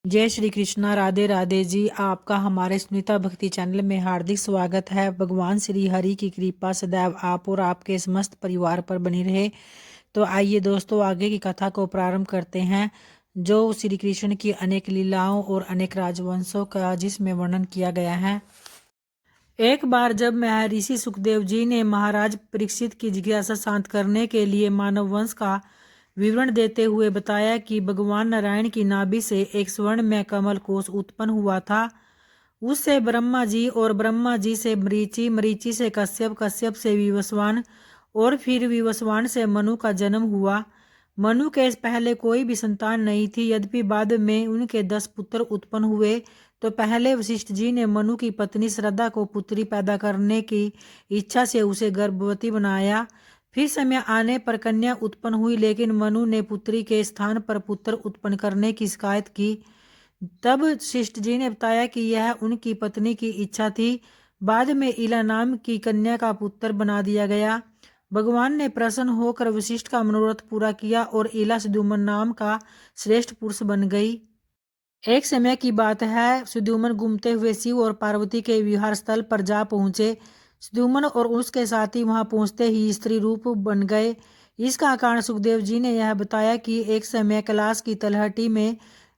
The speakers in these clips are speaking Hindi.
जय श्री कृष्णा, राधे राधे जी। आपका हमारे सुनीता भक्ति चैनल में हार्दिक स्वागत है। भगवान श्री हरि की कृपा सदैव आप और आपके समस्त परिवार पर बनी रहे। तो आइए दोस्तों, आगे की कथा को प्रारंभ करते हैं, जो श्री कृष्ण की अनेक लीलाओं और अनेक राजवंशों का जिसमें वर्णन किया गया है। एक बार जब महर्षि सुखदेव जी ने महाराज परीक्षित की जिज्ञासा शांत करने के लिए मानव वंश का विवरण देते हुए बताया कि भगवान नारायण की नाभि से एक स्वर्ण में कमल कोश उत्पन्न हुआ था। उससे ब्रह्मा जी और ब्रह्मा जी से मरीचि, मरीचि से कश्यप, कश्यप से विवस्वान और फिर विवस्वान से मनु का जन्म हुआ। मनु के पहले कोई भी संतान नहीं थी, यद्यपि बाद में उनके 10 पुत्र उत्पन्न हुए। तो पहले वशिष्ठ जी ने मनु की पत्नी श्रद्धा को पुत्री पैदा करने की इच्छा से उसे गर्भवती बनाया। फिर समय आने पर कन्या उत्पन्न हुई, लेकिन मनु ने पुत्री के स्थान पर पुत्र उत्पन्न करने की शिकायत की। तब वशिष्ठ जी ने बताया कि यह उनकी पत्नी की इच्छा थी। बाद में इला नाम की कन्या का पुत्र बना दिया गया। भगवान ने प्रसन्न होकर वशिष्ठ का मनोरथ पूरा किया और इला सुदुमन नाम का श्रेष्ठ पुरुष बन गई। एक समय की बात है, सुदुमन घूमते हुए शिव और पार्वती के विहार स्थल पर जा पहुंचे। सुदुमन और उसके साथी वहां पहुंचते ही स्त्री रूप बन गए। इसका कारण सुखदेव जी ने यह बताया कि एक समय कैलाश की तलहटी में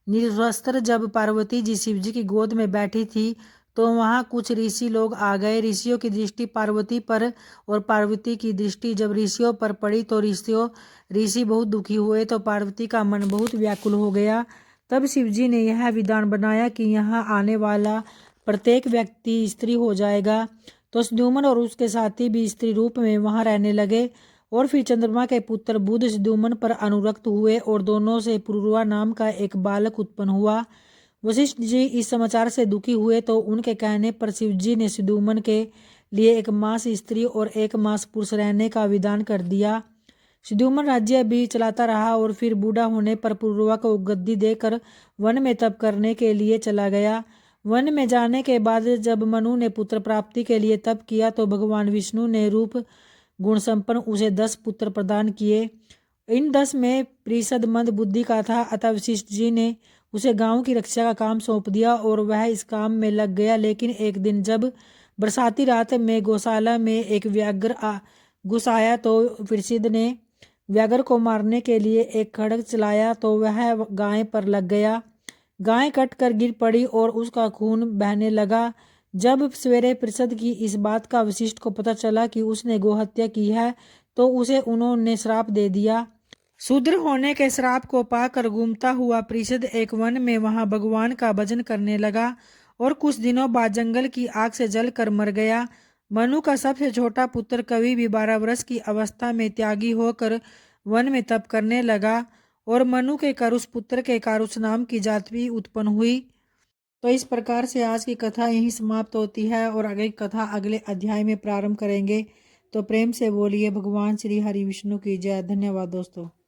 निर्वस्त्र जब पार्वती जी शिव जी की गोद में बैठी थी, तो वहां कुछ ऋषि लोग आ गए। ऋषियों की दृष्टि पार्वती पर और पार्वती की दृष्टि जब ऋषियों पर पड़ी तो ऋषि बहुत दुखी हुए। तो पार्वती का मन बहुत व्याकुल हो गया। तब शिव जी ने यह विधान बनाया कि यहाँ आने वाला प्रत्येक व्यक्ति स्त्री हो जाएगा। तो सुदुमन और उसके साथी भी स्त्री रूप में वहां रहने लगे। और फिर चंद्रमा के पुत्र बुध सुदुमन पर अनुरक्त हुए और दोनों से पुरुरवा नाम का एक बालक उत्पन्न हुआ। वशिष्ठ जी इस समाचार से दुखी हुए, तो उनके कहने पर शिव जी ने सुदुमन के लिए एक मास स्त्री और एक मास पुरुष रहने का विधान कर दिया। सुदुमन राज्य भी चलाता रहा और फिर बूढ़ा होने पर पुरुरवा को गद्दी देकर वन में तप करने के लिए चला गया। वन में जाने के बाद जब मनु ने पुत्र प्राप्ति के लिए तप किया, तो भगवान विष्णु ने रूप गुण संपन्न उसे 10 पुत्र प्रदान किए। इन 10 में प्रीसद मंद बुद्धि का था। अतः वशिष्ठ जी ने उसे गांव की रक्षा का काम सौंप दिया और वह इस काम में लग गया। लेकिन एक दिन जब बरसाती रात में गौशाला में एक व्याघ्र घुस आया, तो प्रीसद ने व्याघ्र को मारने के लिए एक खड्ग चलाया, तो वह गाय पर लग गया। गाय कट कर गिर पड़ी और उसका खून बहने लगा। जब सवेरे प्रीसद की इस बात का वशिष्ठ को पता चला कि उसने गोहत्या की है, तो उसे उन्होंने श्राप दे दिया। शूद्र होने के श्राप को पाकर घूमता हुआ प्रीसद एक वन में वहां भगवान का भजन करने लगा और कुछ दिनों बाद जंगल की आग से जलकर मर गया। मनु का सबसे छोटा पुत्र कवि भी 12 वर्ष की अवस्था में त्यागी होकर वन में तप करने लगा और मनु के करुष पुत्र के कारुष नाम की जाति भी उत्पन्न हुई। तो इस प्रकार से आज की कथा यहीं समाप्त होती है और आगे की कथा अगले अध्याय में प्रारंभ करेंगे। तो प्रेम से बोलिए भगवान श्री हरि विष्णु की जय। धन्यवाद दोस्तों।